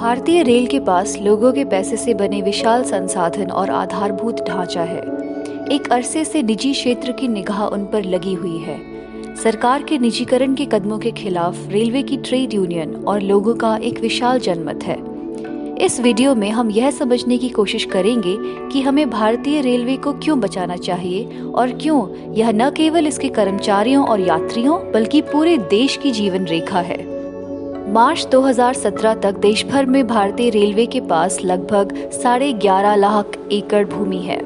भारतीय रेल के पास लोगों के पैसे से बने विशाल संसाधन और आधारभूत ढांचा है। एक अरसे से निजी क्षेत्र की निगाह उन पर लगी हुई है। सरकार के निजीकरण के कदमों के खिलाफ रेलवे की ट्रेड यूनियन और लोगों का एक विशाल जनमत है। इस वीडियो में हम यह समझने की कोशिश करेंगे कि हमें भारतीय रेलवे को क्यों बचाना चाहिए और क्यों यह न केवल इसके कर्मचारियों और यात्रियों बल्कि पूरे देश की जीवन रेखा है। मार्च 2017 तक देश भर में भारतीय रेलवे के पास लगभग 11.5 लाख एकड़ भूमि है।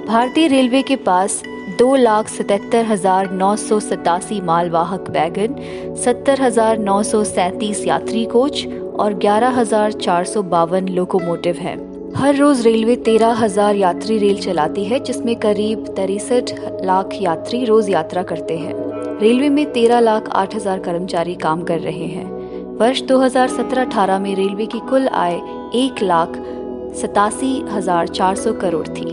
भारतीय रेलवे के पास 2,77,987 मालवाहक वैगन, 70,937 यात्री कोच और 11,452 लोकोमोटिव हैं। हर रोज रेलवे 13,000 यात्री रेल चलाती है, जिसमें करीब 63 लाख यात्री रोज यात्रा करते हैं। रेलवे में 13,08,000 कर्मचारी काम कर रहे हैं। वर्ष 2017-18 में रेलवे की कुल आय 1,87,400 करोड़ थी।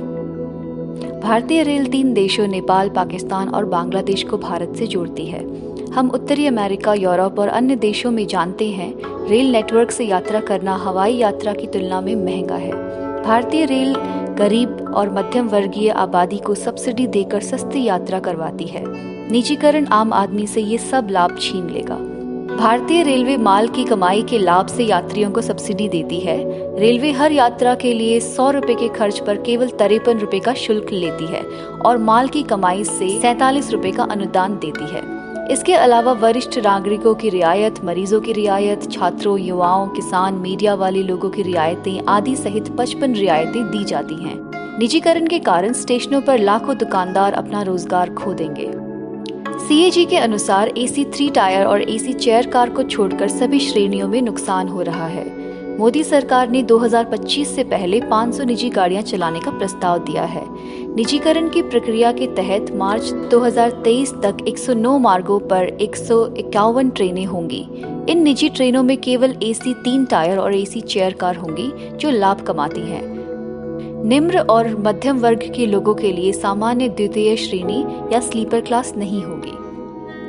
भारतीय रेल 3 देशों नेपाल, पाकिस्तान और बांग्लादेश को भारत से जोड़ती है। हम उत्तरी अमेरिका, यूरोप और अन्य देशों में जानते हैं, रेल नेटवर्क से यात्रा करना हवाई यात्रा की तुलना में महंगा है। भारतीय रेल गरीब और मध्यम वर्गीय आबादी को सब्सिडी देकर सस्ती यात्रा करवाती है। निजीकरण आम आदमी से ये सब लाभ छीन लेगा। भारतीय रेलवे माल की कमाई के लाभ से यात्रियों को सब्सिडी देती है। रेलवे हर यात्रा के लिए 100 रुपए के खर्च पर केवल 53 रुपए का शुल्क लेती है और माल की कमाई से 47 रुपए का अनुदान देती है। इसके अलावा वरिष्ठ नागरिकों की रियायत, मरीजों की रियायत, छात्रों, युवाओं, किसान, मीडिया वाले लोगों की रियायतें आदि सहित 55 रियायतें दी जाती हैं। निजीकरण के कारण स्टेशनों पर लाखों दुकानदार अपना रोजगार खो देंगे। CAG के अनुसार AC 3 टायर और AC चेयर कार को छोड़कर सभी श्रेणियों में नुकसान हो रहा है। मोदी सरकार ने 2025 से पहले 500 निजी गाड़ियां चलाने का प्रस्ताव दिया है। निजीकरण की प्रक्रिया के तहत मार्च 2023 तक 109 मार्गों पर 151 ट्रेनें होंगी। इन निजी ट्रेनों में केवल AC 3 टायर और AC चेयर कार होंगी जो लाभ कमाती हैं। निम्न और मध्यम वर्ग के लोगों के लिए सामान्य द्वितीय श्रेणी या स्लीपर क्लास नहीं होगी।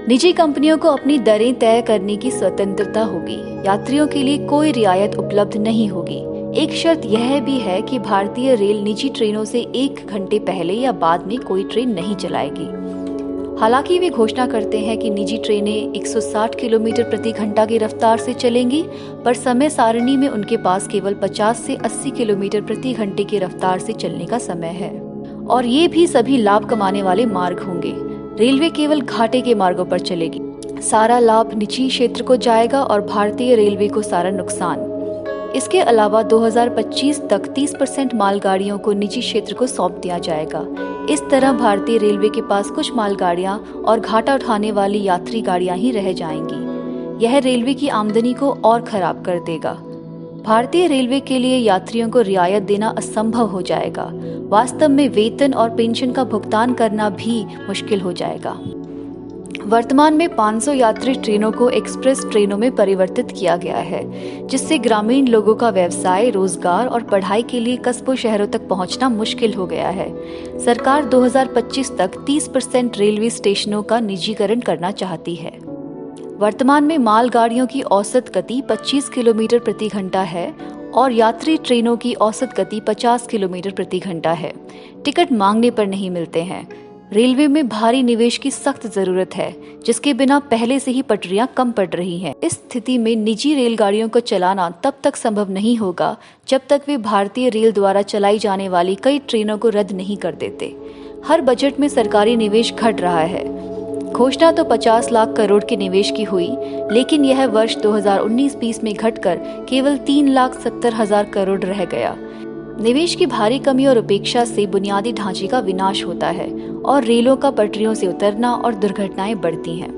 निजी कंपनियों को अपनी दरें तय करने की स्वतंत्रता होगी। यात्रियों के लिए कोई रियायत उपलब्ध नहीं होगी। एक शर्त यह भी है कि भारतीय रेल निजी ट्रेनों से 1 घंटे पहले या बाद में कोई ट्रेन नहीं चलाएगी। हालांकि वे घोषणा करते हैं कि निजी ट्रेनें 160 किलोमीटर प्रति घंटा की रफ्तार से चलेंगी, पर समय सारणी में उनके पास केवल 50 से 80 किलोमीटर प्रति घंटे की रफ्तार से चलने का समय है और ये भी सभी लाभ कमाने वाले मार्ग होंगे। रेलवे केवल घाटे के मार्गों पर चलेगी। सारा लाभ निजी क्षेत्र को जाएगा और भारतीय रेलवे को सारा नुकसान। इसके अलावा 2025 तक 30% मालगाड़ियों को निजी क्षेत्र को सौंप दिया जाएगा। इस तरह भारतीय रेलवे के पास कुछ मालगाड़ियां और घाटा उठाने वाली यात्री गाड़ियां ही रह जाएंगी। यह रेलवे की आमदनी को और खराब कर देगा। भारतीय रेलवे के लिए यात्रियों को रियायत देना असंभव हो जाएगा। वास्तव में वेतन और पेंशन का भुगतान करना भी मुश्किल हो जाएगा। वर्तमान में 500 यात्री ट्रेनों को एक्सप्रेस ट्रेनों में परिवर्तित किया गया है, जिससे ग्रामीण लोगों का व्यवसाय, रोजगार और पढ़ाई के लिए कस्बों शहरों तक पहुंचना मुश्किल हो गया है। सरकार 2025 तक 30% रेलवे स्टेशनों का निजीकरण करना चाहती है। वर्तमान में मालगाड़ियों की औसत गति 25 किलोमीटर प्रति घंटा है और यात्री ट्रेनों की औसत गति 50 किलोमीटर प्रति घंटा है। टिकट मांगने पर नहीं मिलते हैं। रेलवे में भारी निवेश की सख्त जरूरत है, जिसके बिना पहले से ही पटरियां कम पड़ रही हैं। इस स्थिति में निजी रेलगाड़ियों को चलाना तब तक संभव नहीं होगा जब तक वे भारतीय रेल द्वारा चलाई जाने वाली कई ट्रेनों को रद्द नहीं कर देते। हर बजट में सरकारी निवेश घट रहा है। घोषणा तो 50 लाख करोड़ के निवेश की हुई, लेकिन यह वर्ष 2019-20 में घटकर केवल 3,70,000 करोड़ रह गया। निवेश की भारी कमी और उपेक्षा से बुनियादी ढांचे का विनाश होता है और रेलों का पटरियों से उतरना और दुर्घटनाएं बढ़ती हैं।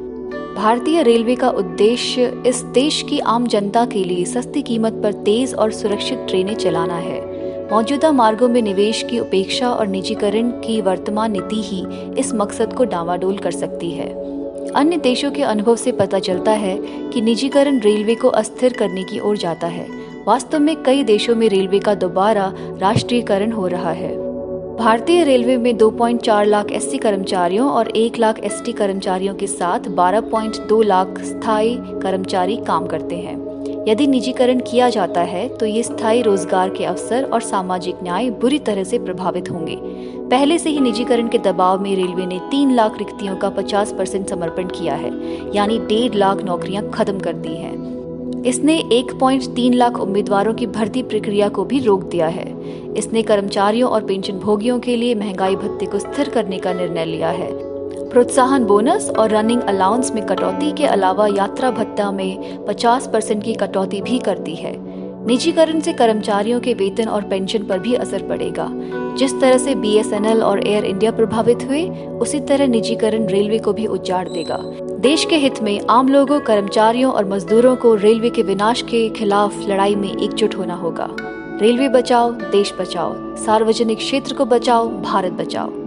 भारतीय रेलवे का उद्देश्य इस देश की आम जनता के लिए सस्ती कीमत पर तेज और सुरक्षित ट्रेनें चलाना है। मौजूदा मार्गों में निवेश की उपेक्षा और निजीकरण की वर्तमान नीति ही इस मकसद को डामाडोल कर सकती है। अन्य देशों के अनुभव से पता चलता है कि निजीकरण रेलवे को अस्थिर करने की ओर जाता है। वास्तव में कई देशों में रेलवे का दोबारा राष्ट्रीयकरण हो रहा है। भारतीय रेलवे में 2.4 लाख SC कर्मचारियों और 1 लाख ST कर्मचारियों के साथ 12.2 लाख स्थायी कर्मचारी काम करते हैं। यदि निजीकरण किया जाता है तो ये स्थायी रोजगार के अवसर और सामाजिक न्याय बुरी तरह से प्रभावित होंगे। पहले से ही निजीकरण के दबाव में रेलवे ने 3 लाख रिक्तियों का 50% समर्पण किया है, यानी 1.5 लाख नौकरियां खत्म कर दी हैं। इसने 1.3 लाख उम्मीदवारों की भर्ती प्रक्रिया को भी रोक दिया है। इसने कर्मचारियों और पेंशन भोगियों के लिए महंगाई भत्ते को स्थिर करने का निर्णय लिया है। प्रोत्साहन बोनस और रनिंग अलाउंस में कटौती के अलावा यात्रा भत्ता में 50% की कटौती भी कर दी है। निजीकरण से कर्मचारियों के वेतन और पेंशन पर भी असर पड़ेगा। जिस तरह से BSNL और एयर इंडिया प्रभावित हुए, उसी तरह निजीकरण रेलवे को भी उजाड़ देगा। देश के हित में आम लोगों, कर्मचारियों और मजदूरों को रेलवे के विनाश के खिलाफ लड़ाई में एकजुट होना होगा। रेलवे बचाओ, देश बचाओ, सार्वजनिक क्षेत्र को बचाओ, भारत बचाओ।